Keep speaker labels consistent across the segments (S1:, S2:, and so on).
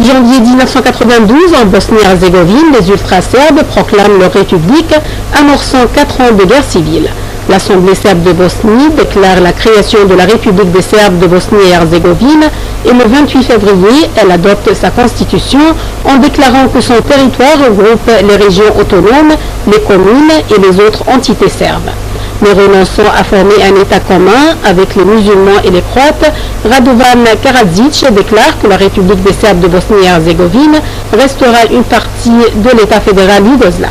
S1: janvier 1992, en Bosnie-Herzégovine, les ultra-serbes proclament leur république, amorçant 4 ans de guerre civile. L'Assemblée serbe de Bosnie déclare la création de la République des Serbes de Bosnie et Herzégovine et le 28 février, elle adopte sa constitution en déclarant que son territoire regroupe les régions autonomes, les communes et les autres entités serbes. Ne renonçant à former un État commun avec les musulmans et les croates, Radovan Karadzic déclare que la République des Serbes de Bosnie et Herzégovine restera une partie de l'État fédéral yougoslave.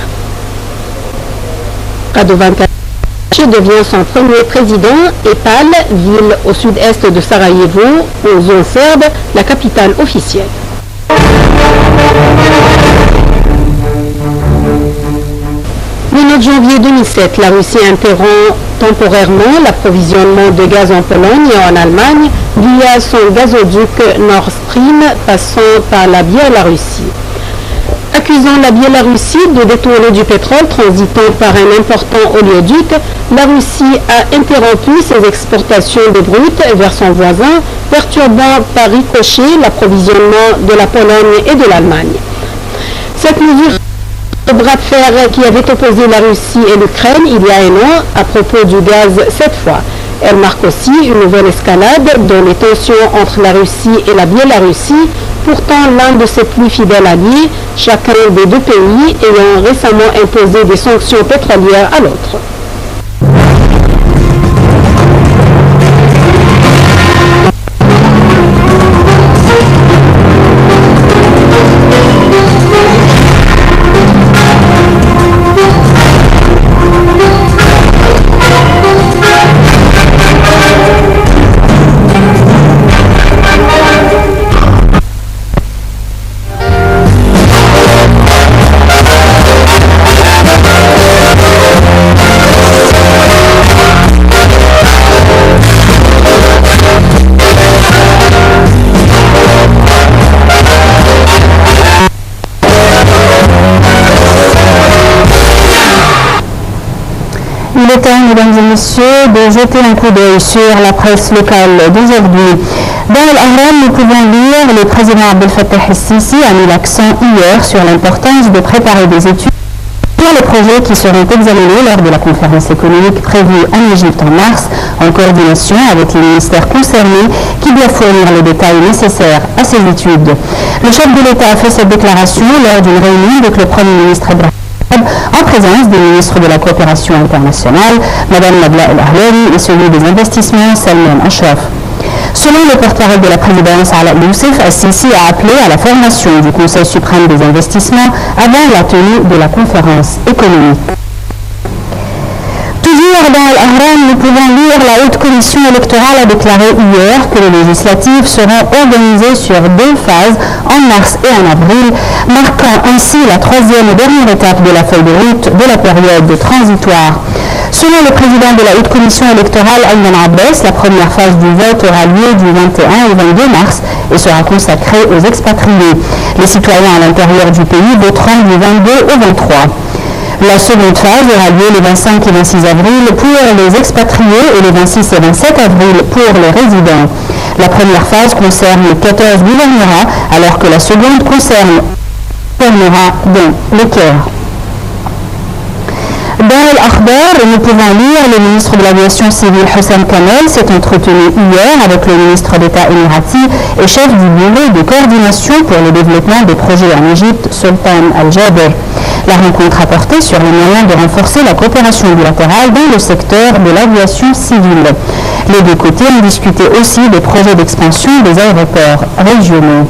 S1: Radovan Karadzic devient son premier président et Pal, ville au sud-est de Sarajevo, aux zones serbes, la capitale officielle. Le 9 janvier 2007, la Russie interrompt temporairement l'approvisionnement de gaz en Pologne et en Allemagne via son gazoduc Nord Stream passant par la Biélorussie. Accusant la Biélorussie de détourner du pétrole transitant par un important oléoduc, la Russie a interrompu ses exportations de brut vers son voisin, perturbant par ricochet l'approvisionnement de la Pologne et de l'Allemagne. Cette mesure le bras de fer qui avait opposé la Russie et l'Ukraine il y a un an à propos du gaz cette fois. Elle marque aussi une nouvelle escalade dans les tensions entre la Russie et la Biélorussie, pourtant l'un de ses plus fidèles alliés, chacun des deux pays ayant récemment imposé des sanctions pétrolières à l'autre.
S2: Il est temps, mesdames et messieurs, de jeter un coup d'œil sur la presse locale d'aujourd'hui. Dans l'Ahram, nous pouvons lire le président Abdel Fattah el-Sisi a mis l'accent hier sur l'importance de préparer des études sur les projets qui seront examinés lors de la conférence économique prévue en Égypte en mars, en coordination avec les ministères concernés qui doivent fournir les détails nécessaires à ces études. Le chef de l'État a fait cette déclaration lors d'une réunion avec le Premier ministre en présence des ministres de la coopération internationale, Mme Nabla El-Ahlari, et celui des investissements, Salman Ashraf. Selon le porte-parole de la présidence, Ala Youssef, el-Sisi a appelé à la formation du Conseil suprême des investissements avant la tenue de la conférence économique. Toujours dans l'Ahram, nous pouvons lire la Haute Commission électorale a déclaré hier que les législatives seront organisées sur 2 phases, en mars et en avril, marquant ainsi la 3e et dernière étape de la feuille de route de la période transitoire. Selon le président de la Haute Commission électorale, Ayman Abbas, la première phase du vote aura lieu du 21 au 22 mars et sera consacrée aux expatriés. Les citoyens à l'intérieur du pays voteront du 22 au 23. La seconde phase aura lieu les 25 et 26 avril pour les expatriés et les 26 et 27 avril pour les résidents. La première phase concerne les 14 gouvernorats, alors que la seconde concerne les gouvernorats dont le Caire. Dans l'Akhbar, nous pouvons lire le ministre de l'aviation civile Hossein Kamel s'est entretenu hier avec le ministre d'État émirati et chef du bureau de coordination pour le développement des projets en Égypte, Sultan Al-Jaber. La rencontre a porté sur les moyens de renforcer la coopération bilatérale dans le secteur de l'aviation civile. Les deux côtés ont discuté aussi des projets d'expansion des aéroports régionaux.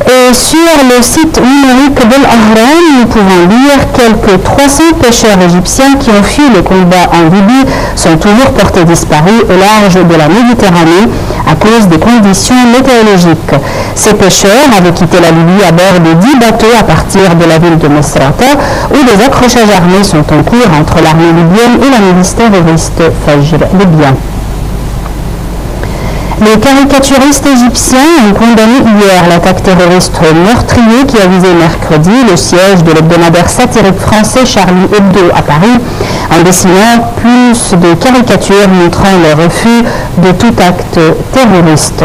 S2: Et sur le site numérique de l'Ahram, nous pouvons lire quelques 300 pêcheurs égyptiens qui ont fui le combat en Libye sont toujours portés disparus au large de la Méditerranée à cause des conditions météorologiques. Ces pêcheurs avaient quitté la Libye à bord de 10 bateaux à partir de la ville de Misrata, où des accrochages armés sont en cours entre l'armée libyenne et la milice terroriste Fajr libyen. Les caricaturistes égyptiens ont condamné hier l'attaque terroriste meurtrier qui a visé mercredi le siège de l'hebdomadaire satirique français Charlie Hebdo à Paris, en dessinant plus de caricatures montrant le refus de tout acte terroriste.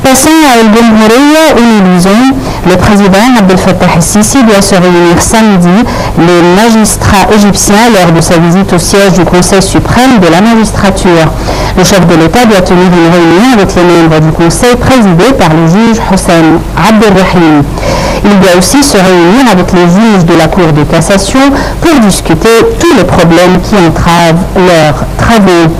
S2: Passons à El Jumhuriya où nous lisons le président Abdel Fattah el-Sisi doit se réunir samedi. Les magistrats égyptiens lors de sa visite au siège du Conseil suprême de la magistrature. Le chef de l'État doit tenir une réunion avec les membres du Conseil présidé par le juge Hossein Abdelrahim. Il doit aussi se réunir avec les juges de la Cour de cassation pour discuter tous les problèmes qui entravent leurs travaux.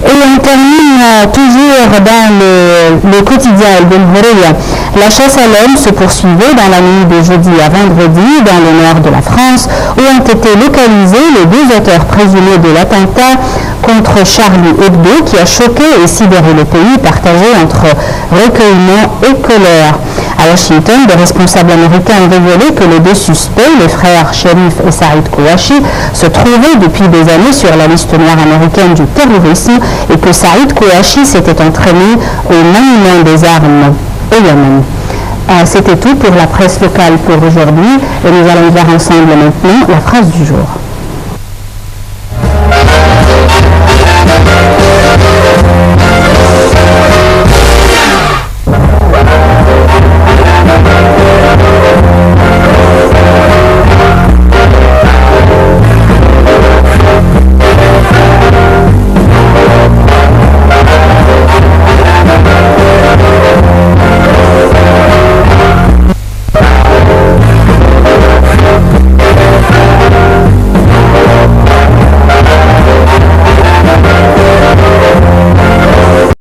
S2: Et on termine toujours dans le quotidien El Jumhuriya. La chasse à l'homme se poursuivait dans la nuit de jeudi à vendredi dans le nord de la France où ont été localisés les deux auteurs présumés de l'attentat contre Charlie Hebdo qui a choqué et sidéré le pays partagé entre recueillement et colère. À Washington, des responsables américains ont révélé que les deux suspects, les frères Sherif et Saïd Kouachi, se trouvaient depuis des années sur la liste noire américaine du terrorisme et que Saïd Kouachi s'était entraîné au maniement des armes au Yémen. C'était tout pour la presse locale pour aujourd'hui et nous allons voir ensemble maintenant la phrase du jour.